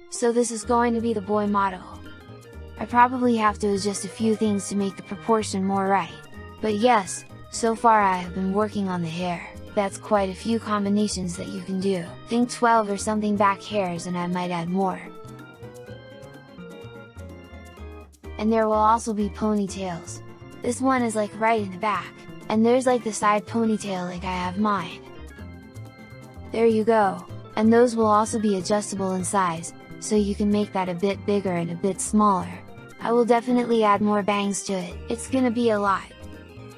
So this is going to be the boy model. I probably have to adjust a few things to make the proportion more right. But yes, so far I have been working on the hair. That's quite a few combinations that you can do. Think 12 or something back hairs, and I might add more. And there will also be ponytails. This one is like right in the back, and there's like the side ponytail like I have mine. There you go, and those will also be adjustable in size, so you can make that a bit bigger and a bit smaller. I will definitely add more bangs to it, it's gonna be a lot.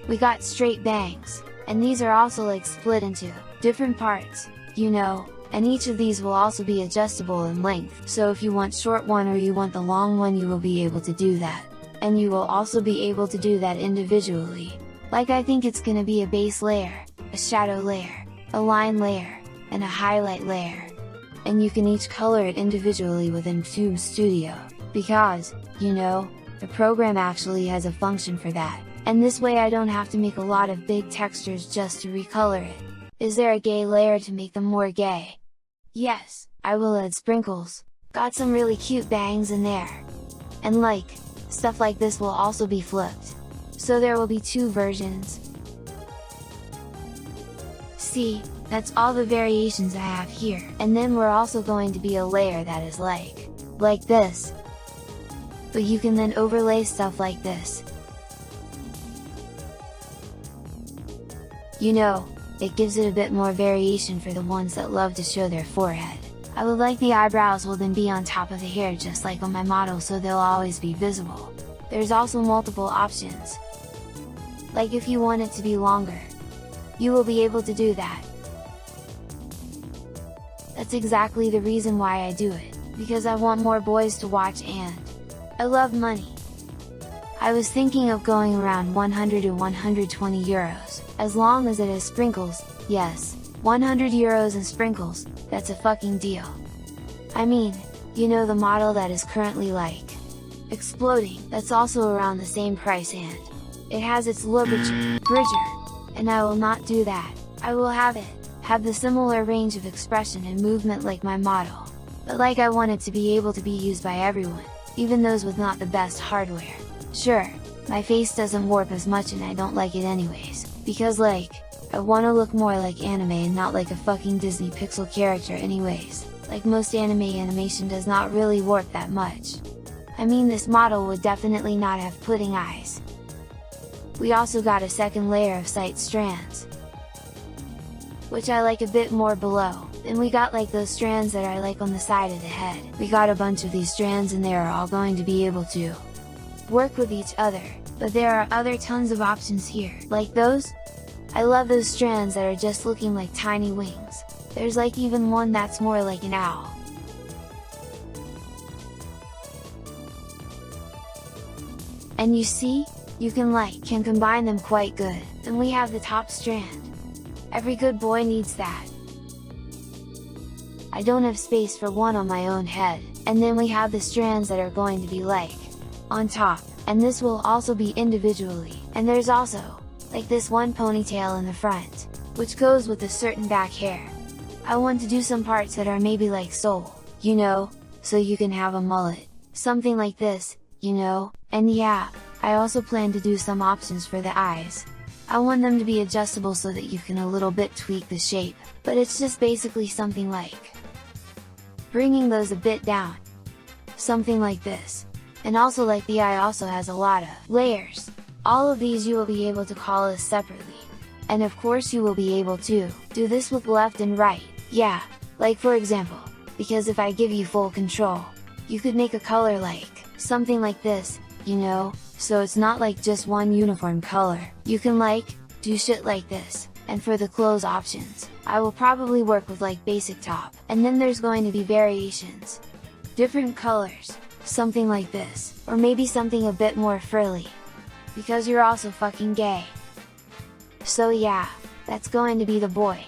We got straight bangs, and these are also like split into different parts, you know, and each of these will also be adjustable in length, so if you want short one or you want the long one, you will be able to do that. And you will also be able to do that individually. Like I think it's gonna be a base layer, a shadow layer, a line layer, and a highlight layer. And you can each color it individually within VTuber Studio, because, you know, the program actually has a function for that, and this way I don't have to make a lot of big textures just to recolor it. Is there a gay layer to make them more gay? Yes, I will add sprinkles. Got some really cute bangs in there. And like, stuff like this will also be flipped. So there will be two versions. See, that's all the variations I have here. And then we're also going to be a layer that is like this. But you can then overlay stuff like this. You know, it gives it a bit more variation for the ones that love to show their forehead. I would like the eyebrows will then be on top of the hair just like on my model, so they'll always be visible. There's also multiple options. Like if you want it to be longer, you will be able to do that. That's exactly the reason why I do it, because I want more boys to watch, and I love money. I was thinking of going around 100 to 120 euros, as long as it has sprinkles. Yes, 100 euros and sprinkles, that's a fucking deal. I mean, you know, the model that is currently like exploding, that's also around the same price, and it has its bridger, and I will not do that. I will have the similar range of expression and movement like my model, but like I want it to be able to be used by everyone, even those with not the best hardware. Sure, my face doesn't warp as much, and I don't like it anyways, because like, I wanna look more like anime and not like a fucking Disney Pixel character anyways. Like most anime animation does not really warp that much. I mean, this model would definitely not have pudding eyes. We also got a second layer of side strands, which I like a bit more below. Then we got like those strands that are like on the side of the head. We got a bunch of these strands, and they are all going to be able to work with each other, but there are other tons of options here, like those. I love those strands that are just looking like tiny wings. There's like even one that's more like an owl. And you see, you can combine them quite good. Then we have the top strand. Every good boy needs that. I don't have space for one on my own head. And then we have the strands that are going to be like on top, and this will also be individually. And there's also like this one ponytail in the front, which goes with a certain back hair. I want to do some parts that are maybe like soul, you know, so you can have a mullet, something like this, you know. And yeah, I also plan to do some options for the eyes. I want them to be adjustable so that you can a little bit tweak the shape, but it's just basically something like bringing those a bit down, something like this. And also like the eye also has a lot of layers. All of these you will be able to call this separately. And of course you will be able to do this with left and right, yeah, like for example, because if I give you full control, you could make a color like something like this, you know, so it's not like just one uniform color. You can like do shit like this. And for the clothes options, I will probably work with like basic top, and then there's going to be variations, different colors, something like this, or maybe something a bit more frilly, because you're also fucking gay. So yeah, that's going to be the boy.